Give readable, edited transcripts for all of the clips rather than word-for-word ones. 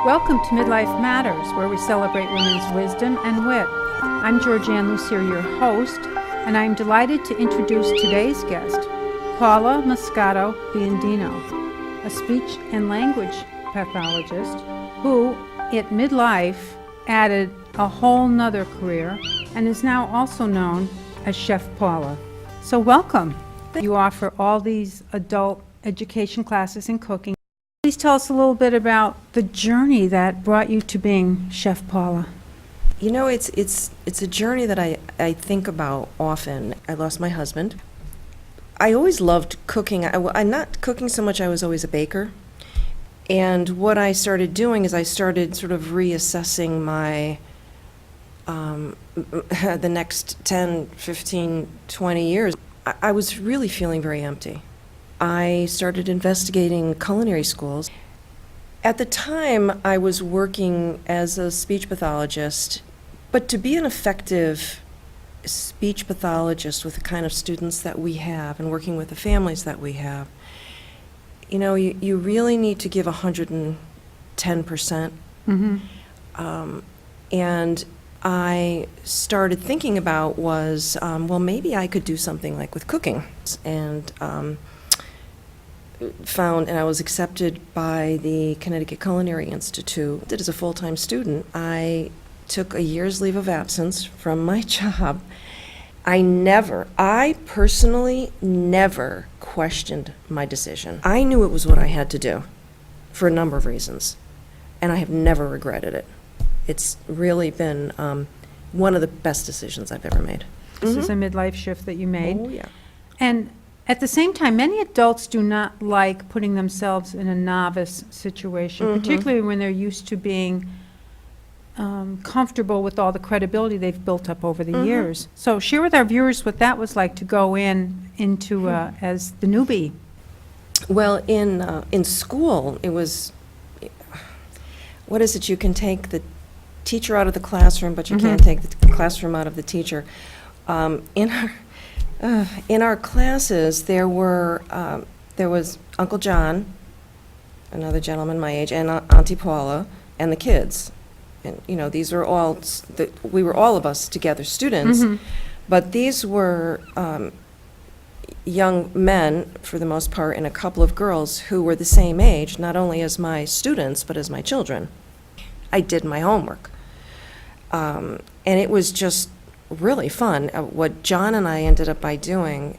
Welcome to Midlife Matters, where we celebrate women's wisdom and wit. I'm Georgian Lussier, your host, and I'm delighted to introduce today's guest, Paula Moscato-Biondino, a speech and language pathologist who, at midlife, added a whole nother career and is now also known as Chef Paula. So welcome. You offer all these adult education classes in cooking. Please tell us a little bit about the journey that brought you to being Chef Paula. You know, it's a journey that I think about often. I lost my husband. I always loved cooking. I'm not cooking so much, I was always a baker. And what I started doing is I started sort of reassessing my, the next 10, 15, 20 years. I was really feeling very empty. I started investigating culinary schools. At the time, I was working as a speech pathologist, but to be an effective speech pathologist with the kind of students that we have and working with the families that we have, you know, you really need to give 110%. And I started thinking about was, well, maybe I could do something like with cooking. And and I was accepted by the Connecticut Culinary Institute. As a full-time student, I took a year's leave of absence from my job. I personally never questioned my decision. I knew it was what I had to do for a number of reasons, and I have never regretted it. It's really been one of the best decisions I've ever made. This is a midlife shift that you made. Oh, yeah. And at the same time, many adults do not like putting themselves in a novice situation, particularly when they're used to being comfortable with all the credibility they've built up over the years. So share with our viewers what that was like to go into as the newbie. Well, in school, it was, what is it? You can take the teacher out of the classroom, but you can't take the classroom out of the teacher. In our classes, there was Uncle John, another gentleman my age, and Auntie Paula, and the kids. And, you know, these were all, we were all of us together students, but these were young men, for the most part, and a couple of girls who were the same age, not only as my students, but as my children. I did my homework. And it was just really fun. What John and I ended up by doing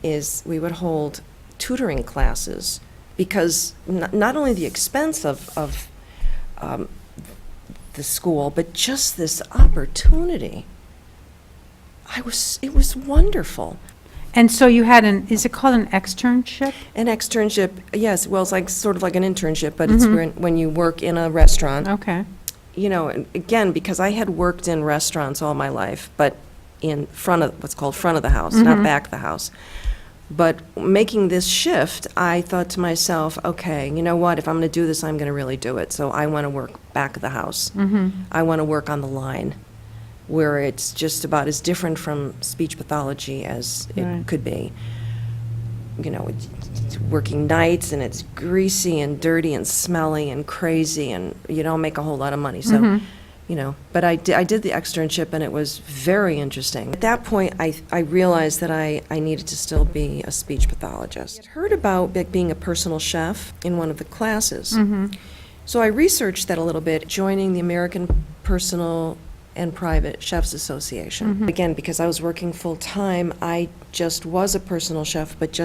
is we would hold tutoring classes, because not only the expense of the school, but just this opportunity. It was wonderful. And so you had is it called an externship? An externship, yes. Well, it's like sort of like an internship, but it's when you work in a restaurant. Okay. You know, and again, because I had worked in restaurants all my life, but in front of, what's called front of the house, not back of the house. But making this shift, I thought to myself, okay, you know what, if I'm going to do this, I'm going to really do it. So I want to work back of the house. I want to work on the line, where it's just about as different from speech pathology as it could be. You know, it's working nights, and it's greasy and dirty and smelly and crazy, and you don't make a whole lot of money. So, you know, but I did the externship, and it was very interesting. At that point, I realized that I needed to still be a speech pathologist. I heard about being a personal chef in one of the classes. So I researched that a little bit, joining the American Personal and Private Chefs Association. Again, because I was working full-time, I just was a personal chef, but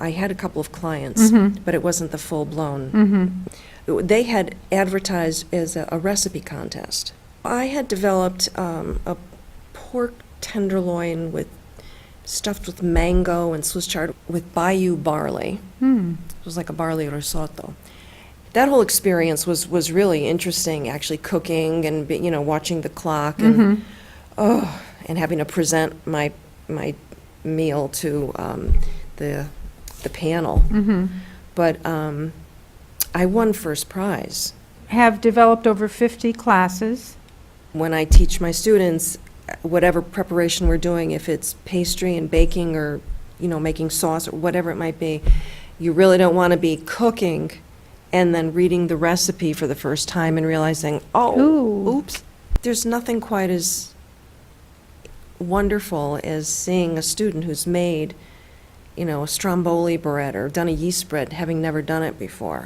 I had a couple of clients, but it wasn't the full-blown. They had advertised as a recipe contest. I had developed a pork tenderloin stuffed with mango and Swiss chard with Bayou barley. It was like a barley risotto. That whole experience was really interesting, actually cooking and, you know, watching the clock and and having to present my meal to the panel. But I won first prize. Have developed over 50 classes. When I teach my students, whatever preparation we're doing, if it's pastry and baking or, you know, making sauce or whatever it might be, you really don't want to be cooking and then reading the recipe for the first time and realizing, oh, Ooh. oops, there's nothing quite as wonderful as seeing a student who's made, a stromboli bread or done a yeast bread, having never done it before,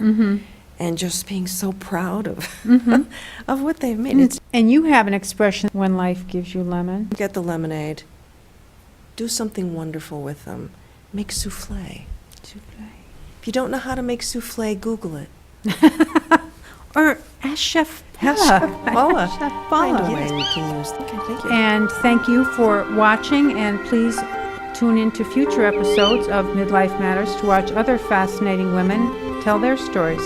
and just being so proud of of what they've made. It's, And you have an expression, when life gives you lemon. get the lemonade, do something wonderful with them, make souffle. If you don't know how to make souffle, Google it. Or ask Chef Ask Paula. Chef Paula. Chef Paula. Find a way we can use. Okay, thank you. And thank you for watching, and please tune into future episodes of Midlife Matters to watch other fascinating women tell their stories.